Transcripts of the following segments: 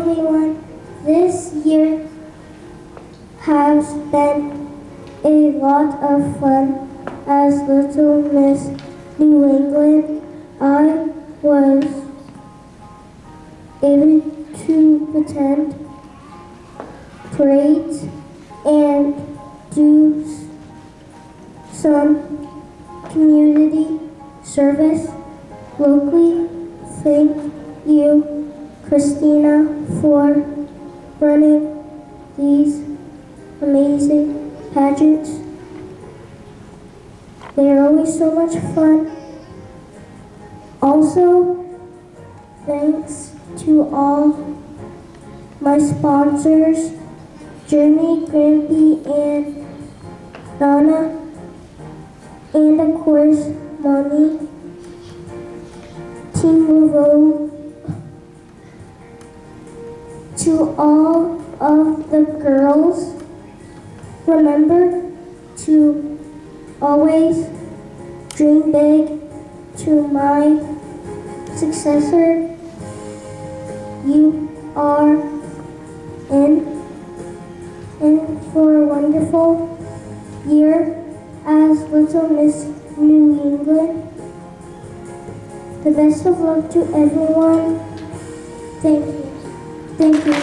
everyone. This year has been a lot of fun. As Little Miss New England, I was able to attend parades and do some community service locally. Thank you, Christina, for running these amazing pageants. They are always so much fun. Also, thanks to all my sponsors, Jeremy, Grampy, and Donna, and of course, Mommy, Team Laveau. To all of the girls, remember to always dream big. To my successor, you are in for a wonderful year as Little Miss New England. The best of luck to everyone. Thank you. Thank you.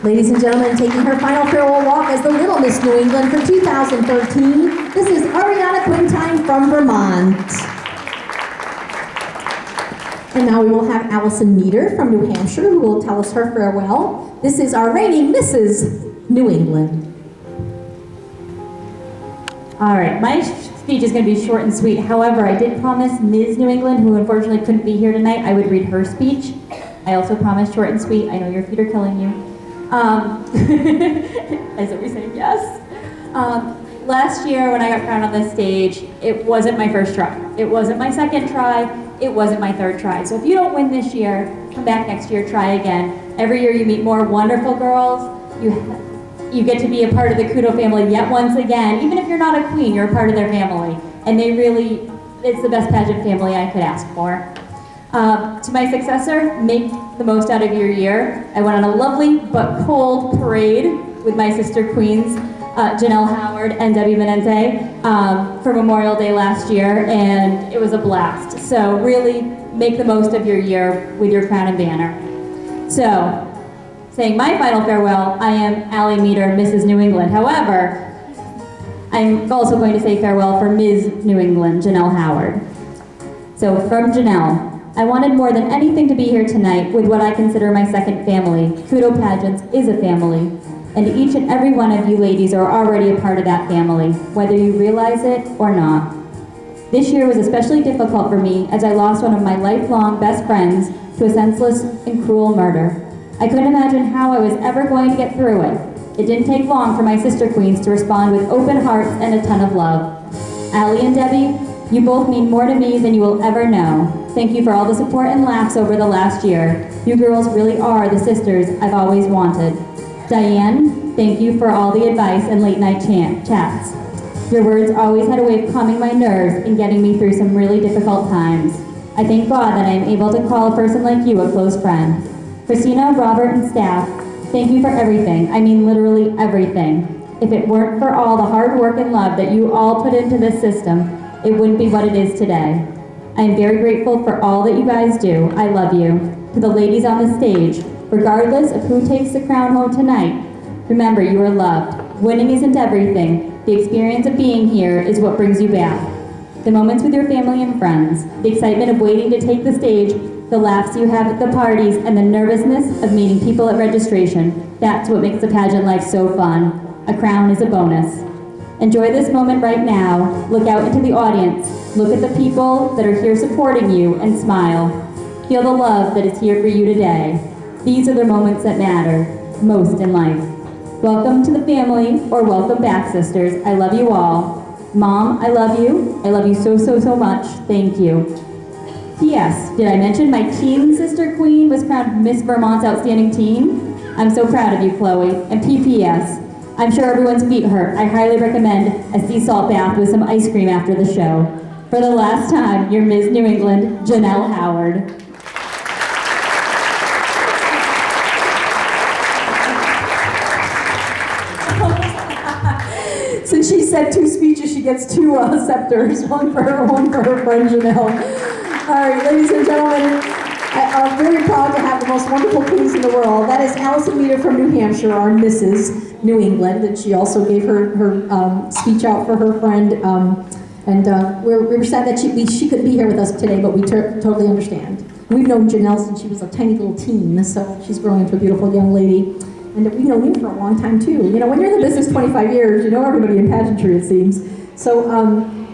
Ladies and gentlemen, taking her final farewell walk as the Little Miss New England for 2013, this is Ariana Quintine from Vermont. And now we will have Allison Meader from New Hampshire who will tell us her farewell. This is our reigning Mrs. New England. All right, my speech is going to be short and sweet. However, I did promise Ms. New England, who unfortunately couldn't be here tonight, I would read her speech. I also promised short and sweet. I know your feet are killing you. As always saying yes. Last year when I got crowned on this stage, it wasn't my first try. It wasn't my second try. It wasn't my third try. So if you don't win this year, come back next year, try again. Every year you meet more wonderful girls. You get to be a part of the Kudo family yet once again. Even if you're not a queen, you're a part of their family. And it's the best pageant family I could ask for. To my successor, make the most out of your year. I went on a lovely but cold parade with my sister queens, Janelle Howard and Debbie Menente, for Memorial Day last year, and it was a blast. So really make the most of your year with your crown and banner. So, saying my final farewell, I am Allie Meader, Mrs. New England. However, I'm also going to say farewell for Ms. New England, Janelle Howard. So from Janelle, I wanted more than anything to be here tonight with what I consider my second family. Kudo Pageants is a family, and each and every one of you ladies are already a part of that family, whether you realize it or not. This year was especially difficult for me as I lost one of my lifelong best friends to a senseless and cruel murder. I couldn't imagine how I was ever going to get through it. It didn't take long for my sister queens to respond with open hearts and a ton of love. Allie and Debbie, you both mean more to me than you will ever know. Thank you for all the support and laughs over the last year. You girls really are the sisters I've always wanted. Diane, thank you for all the advice and late night chats. Your words always had a way of calming my nerves and getting me through some really difficult times. I thank God that I am able to call a person like you a close friend. Christina, Robert, and staff, thank you for everything. I mean literally everything. If it weren't for all the hard work and love that you all put into this system, it wouldn't be what it is today. I am very grateful for all that you guys do. I love you. To the ladies on the stage, regardless of who takes the crown home tonight, remember you are loved. Winning isn't everything. The experience of being here is what brings you back. The moments with your family and friends, the excitement of waiting to take the stage, the laughs you have at the parties, and the nervousness of meeting people at registration, that's what makes the pageant life so fun. A crown is a bonus. Enjoy this moment right now. Look out into the audience. Look at the people that are here supporting you and smile. Feel the love that is here for you today. These are the moments that matter most in life. Welcome to the family, or welcome back, sisters. I love you all. Mom, I love you. I love you so, so, so much. Thank you. P.S. Did I mention my teen sister queen was crowned Miss Vermont's Outstanding Teen? I'm so proud of you, Chloe. And P.P.S. I'm sure everyone's feet hurt. I highly recommend a sea salt bath with some ice cream after the show. For the last time, your Ms. New England, Janelle Howard. Since she said 2 speeches, she gets 2 scepters, one for her friend Janelle. All right, ladies and gentlemen, I'm very proud to have the most wonderful queens in the world. That is Allison Meter from New Hampshire, our Mrs. New England, and she also gave her speech out for her friend. We were sad that she couldn't be here with us today, but we totally understand. We've known Janelle since she was a tiny little teen, so she's growing into a beautiful young lady. And we've known you for a long time too. You know, when you're in the business 25 years, you know everybody in pageantry, it seems. So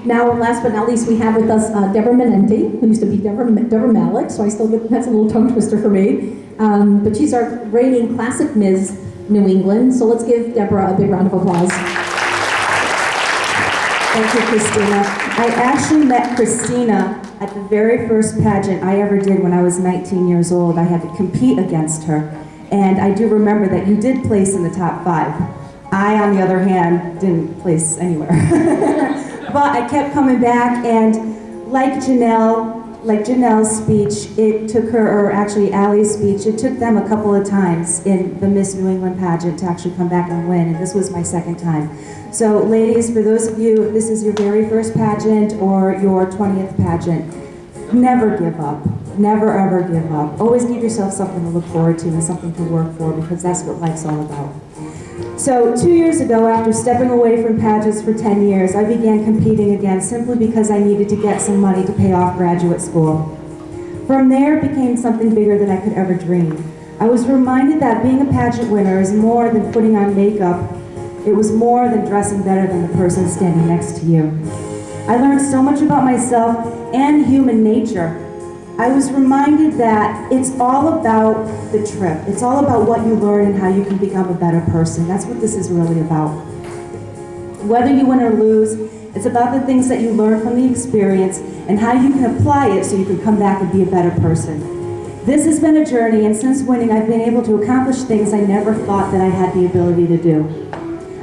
now, last but not least, we have with us Deborah Menente, who used to be Deborah Malik, so I still get, that's a little tongue twister for me. But she's our reigning classic Ms. New England, so let's give Deborah a big round of applause. Thank you, Christina. I actually met Christina at the very first pageant I ever did when I was 19 years old. I had to compete against her. And I do remember that you did place in the top 5. I, on the other hand, didn't place anywhere. But I kept coming back, and like Janelle's speech, it took her, or actually Allie's speech, it took them a couple of times in the Miss New England pageant to actually come back and win, and this was my second time. So ladies, for those of you, if this is your very first pageant or your 20th pageant, never give up. Never ever give up. Always give yourself something to look forward to and something to work for, because that's what life's all about. So 2 years ago, after stepping away from pageants for 10 years, I began competing again simply because I needed to get some money to pay off graduate school. From there, it became something bigger than I could ever dream. I was reminded that being a pageant winner is more than putting on makeup. It was more than dressing better than the person standing next to you. I learned so much about myself and human nature. I was reminded that it's all about the trip. It's all about what you learn and how you can become a better person. That's what this is really about. Whether you win or lose, it's about the things that you learn from the experience and how you can apply it so you can come back and be a better person. This has been a journey, and since winning, I've been able to accomplish things I never thought that I had the ability to do.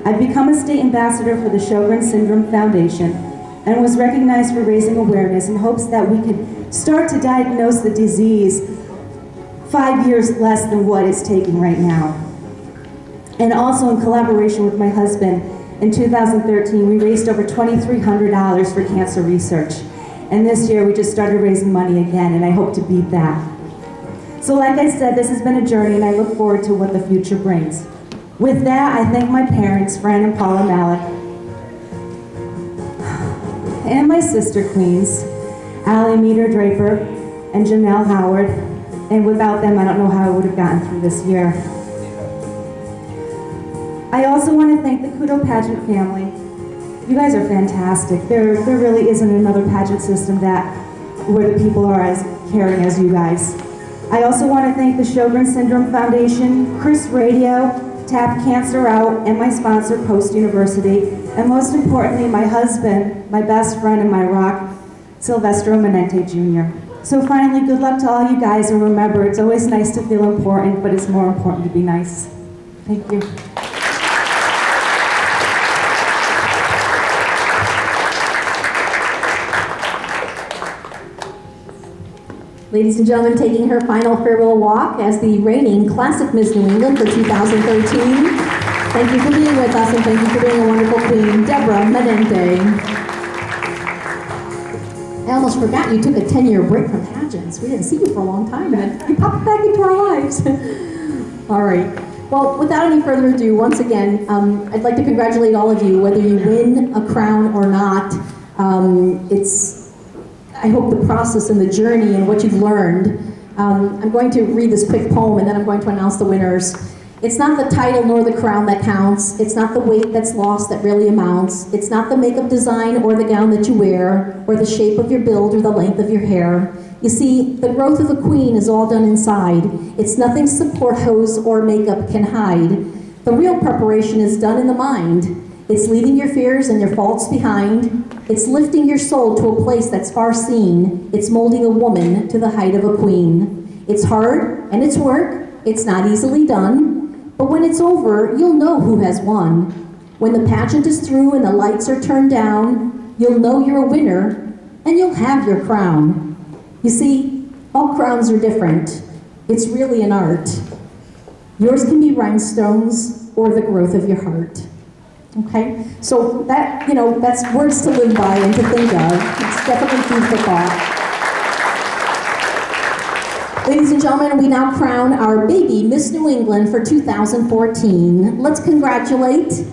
I've become a state ambassador for the Sjogren Syndrome Foundation and was recognized for raising awareness in hopes that we could start to diagnose the disease 5 years less than what it's taking right now. And also in collaboration with my husband, in 2013, we raised over $2,300 for cancer research. And this year, we just started raising money again, and I hope to beat that. So like I said, this has been a journey, and I look forward to what the future brings. With that, I thank my parents, Fran and Paula Malik, and my sister queens, Allie Meter Draper and Janelle Howard, and without them, I don't know how I would have gotten through this year. I also want to thank the Kudo Pageant family. You guys are fantastic. There really isn't another pageant system where the people are as caring as you guys. I also want to thank the Sjogren Syndrome Foundation, Chris Radio, Tap Cancer Out, and my sponsor, Post University, and most importantly, my husband, my best friend, and my rock, Silvestro Menente Jr. So finally, good luck to all you guys, and remember, it's always nice to feel important, but it's more important to be nice. Thank you. Ladies and gentlemen, taking her final farewell walk as the reigning classic Miss New England for 2013. Thank you for being with us, and thank you for being a wonderful queen, Deborah Menente. I almost forgot you took a 10-year break from pageants. We didn't see you for a long time, and then you popped back into our lives. All right. Well, without any further ado, once again, I'd like to congratulate all of you, whether you win a crown or not. I hope the process and the journey and what you've learned. I'm going to read this quick poem, and then I'm going to announce the winners. It's not the title nor the crown that counts. It's not the weight that's lost that really amounts. It's not the makeup design or the gown that you wear, or the shape of your build or the length of your hair. You see, the growth of a queen is all done inside. It's nothing support hose or makeup can hide. The real preparation is done in the mind. It's leaving your fears and your faults behind. It's lifting your soul to a place that's far seen. It's molding a woman to the height of a queen. It's hard and it's work. It's not easily done. But when it's over, you'll know who has won. When the pageant is through and the lights are turned down, you'll know you're a winner and you'll have your crown. You see, all crowns are different. It's really an art. Yours can be rhinestones or the growth of your heart. Okay? So that, that's words to live by and to think of. It's definitely food for thought. Ladies and gentlemen, we now crown our baby Miss New England for 2014. Let's congratulate